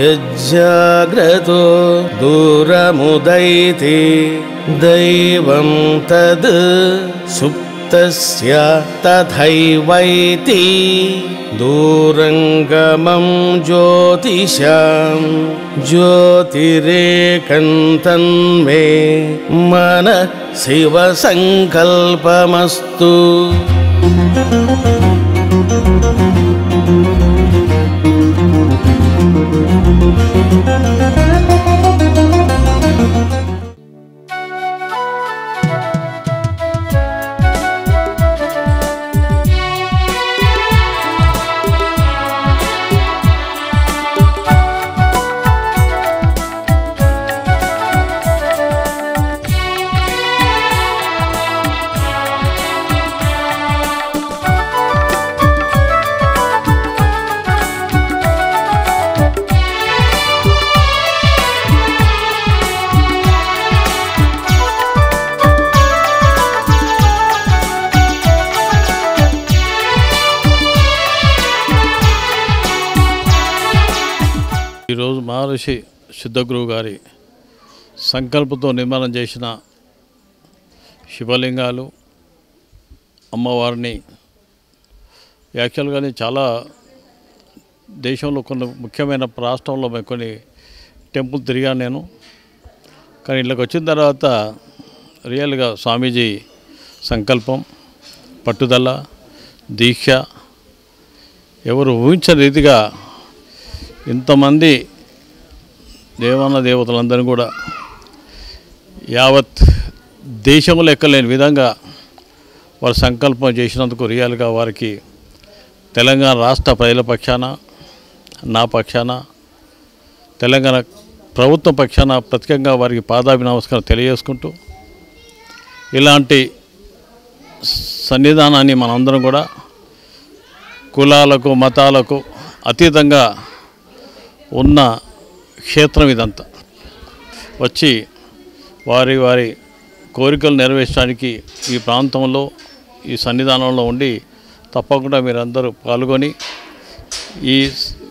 యజ్జాగ్రతో దూరముదైతి దైవం తద్ సుప్తస్య తథైవైతి దూరంగమం జ్యోతిషాం జ్యోతిరేకం తన్మే మనః శివ సంకల్పమస్తు. ఈరోజు మహర్షి సిద్ధగురువు గారి సంకల్పంతో నిర్మాణం చేసిన శివలింగాలు అమ్మవారిని యాక్చువల్గానే చాలా దేశంలో కొన్ని ముఖ్యమైన రాష్ట్రంలో కొన్ని టెంపుల్ తిరిగాను నేను. కానీ ఇళ్ళకి వచ్చిన తర్వాత రియల్గా స్వామీజీ సంకల్పం, పట్టుదల, దీక్ష ఎవరు ఊహించని రీతిగా ఇంతమంది దేవాన దేవతలందరూ కూడా యావత్ దేశంలో ఎక్కలేని విధంగా వారు సంకల్పం చేసినందుకు రియల్గా వారికి తెలంగాణ రాష్ట్ర ప్రజల పక్షాన, నా పక్షాన, తెలంగాణ ప్రభుత్వం పక్షాన ప్రత్యేకంగా వారికి పాదాభినమస్కారం తెలియజేసుకుంటూ ఇలాంటి సన్నిధానాన్ని మనందరం కూడా కులాలకు మతాలకు అతీతంగా ఉన్న క్షేత్రం ఇదంతా. వచ్చి వారి వారి కోరికలు నెరవేర్చడానికి ఈ ప్రాంతంలో ఈ సన్నిధానంలో ఉండి తప్పకుండా మీరందరూ పాల్గొని ఈ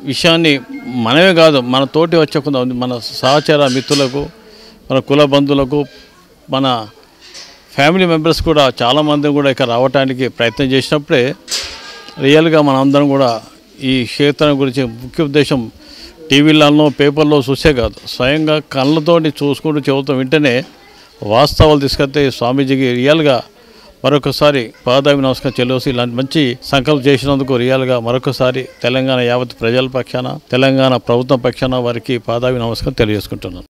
విషయాన్ని మనమే కాదు మన తోటి వచ్చే మన సహచర మిత్రులకు, మన కుల బంధువులకు, మన ఫ్యామిలీ మెంబర్స్ కూడా చాలామంది కూడా ఇక్కడ రావడానికి ప్రయత్నం చేసినప్పుడే రియల్గా మనందరం కూడా ఈ క్షేత్రం గురించి ముఖ్య ఉద్దేశం టీవీలలో పేపర్లో చూసే కాదు, స్వయంగా కళ్ళతోటి చూసుకుంటూ చెబుతూ వింటేనే వాస్తవాలు తీసుకొస్తే స్వామీజీకి రియల్గా మరొకసారి పాదాభినమస్కారం చెల్లేసి ఇలాంటి మంచి సంకల్పం చేసినందుకు రియల్గా మరొకసారి తెలంగాణ యావత్ ప్రజల పక్షాన, తెలంగాణ ప్రభుత్వం పక్షాన వారికి పాదాభినమస్కారం తెలియజేసుకుంటున్నాను.